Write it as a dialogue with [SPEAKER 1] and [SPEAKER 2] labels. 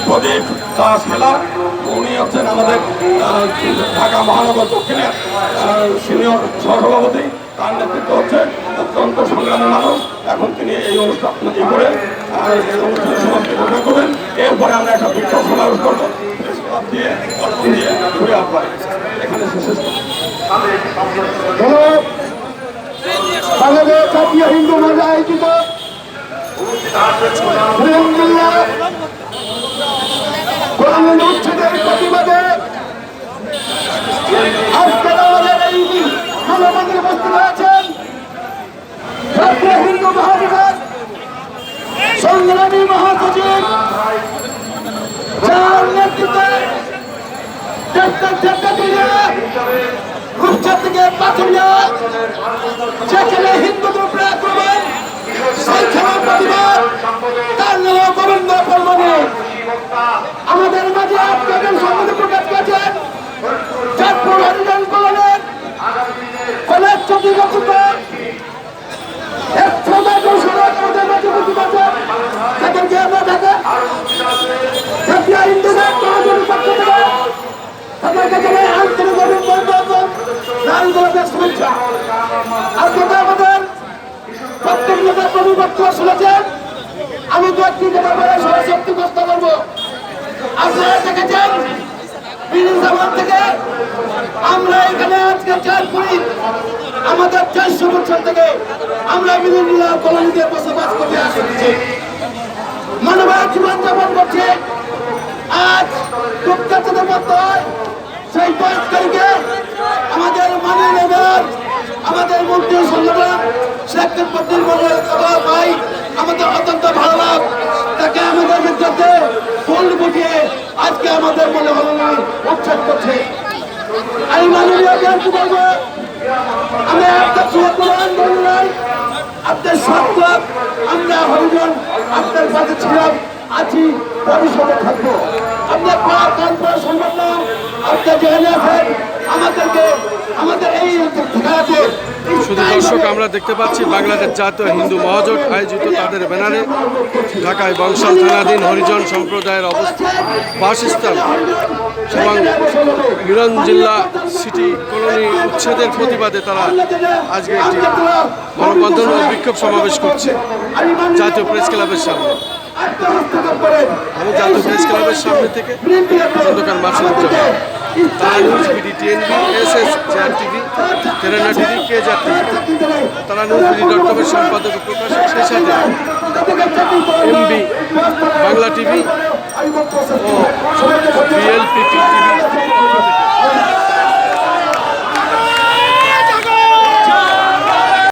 [SPEAKER 1] প্রদীপ দাস হেলা, উনি হচ্ছেন আমাদের ঢাকা মহানগর দক্ষিণের সিনিয়র সহসভাপতি। তার নেতৃত্ব হচ্ছে অত্যন্ত সংগ্রামী মানুষ। এখন তিনি এই অনুষ্ঠান করে এই অনুষ্ঠানের সমাপ্তি ঘোষণা করবেন। এরপরে আমরা একটা বিক্ষোভ সমাবেশ করবো দিয়ে ঘুরে আসবার এখানে শেষ
[SPEAKER 2] বাংলাদেশ জাতীয় হিন্দু মহিলা আয়োজিত উচ্ছেদের প্রতিবাদে আজকে আমাদের এই মানববন্ধনে উপস্থিত হয়েছেন জাতীয় হিন্দু মহাজোটের সংগ্রামী মহাসচিব, যার নেতৃত্বে রূপচাঁদ থেকে পাথরিয়া যেখানে হিন্দুদের উপরে আক্রমণ, সেইখানে প্রতিবাদ, তার নাম গোবিন্দ পরমাণু আমাদের মাঝে আপনাদের সম্মতি প্রকাশ করেছেন চাঁদপুর হরিজন কলেজের কলেজ চতুর্থ তাদেরকে আমরা ঢাকা জাতীয় হিন্দুদের মহাজনের পক্ষ থেকে তাদেরকে জানাই আন্তরিক অভিনন্দন, নারীদের শুভেচ্ছা। আজকে আমাদের প্রত্যেক নেতা প্রতিপক্ষ শুনেছেন, আমি দু একটি কথা বলে সরস্বতী প্রশ্ন করবো। আপনারা দেখেছেন বিভিন্ন জামান থেকে আমরা এখানে আজকে চাঁদপুরি আমাদের 400 বছর থেকে আমরা বিভিন্ন কলোনিতে বসবাস করে আসছি, মানবাধিকার জীবনযাপন করছে। আজ দুঃখের মতো সেই 5 তারিখে আমাদের মাননীয় আমাদের মন্ত্রী সংগঠন শেখ ভাই আমাদের অত্যন্ত ভালো লাগ, তাকে আমাদের বিদ্যুতে ফুল বুঝিয়ে আজকে আমাদের মনে হল উচ্ছেদ করছে। আমি মাননীয় জ্ঞানকে বলবো, আমি আপনার আন্দোলন আপনার সত্য আমরা হরিজন আপনার কাছে ছিলাম, আছি, ভবিষ্যতে থাকবো। আপনার কানপুর সংগঠন আপনার যেখানে আছেন আমাদেরকে আমাদের এই ঠিকানাতে।
[SPEAKER 3] শুধু দর্শক, আমরা দেখতে পাচ্ছি বাংলাদেশ জাতীয় হিন্দু মহাজোট আয়োজিত তাদের ব্যানারে ঢাকায় বংশাল থানাধীন হরিজন সম্প্রদায়ের বাসস্থান এবং মিরন জিল্লা সিটি কলোনি উচ্ছেদের প্রতিবাদে তারা আজকে একটি মানববন্ধন ও বিক্ষোভ সমাবেশ করছে জাতীয় প্রেস ক্লাবের সামনে। আমি জাতীয় প্রেস ক্লাবের সামনে থেকে Khandakar Masuduzzaman, Tara news BD, TNB, SS, JR TV, তেরেনা টিভি, কেজার টিভি, তারা নিউজ বিডি.কমের সম্পাদক ও প্রকাশক, সেই সাথে এমবি বাংলা টিভি,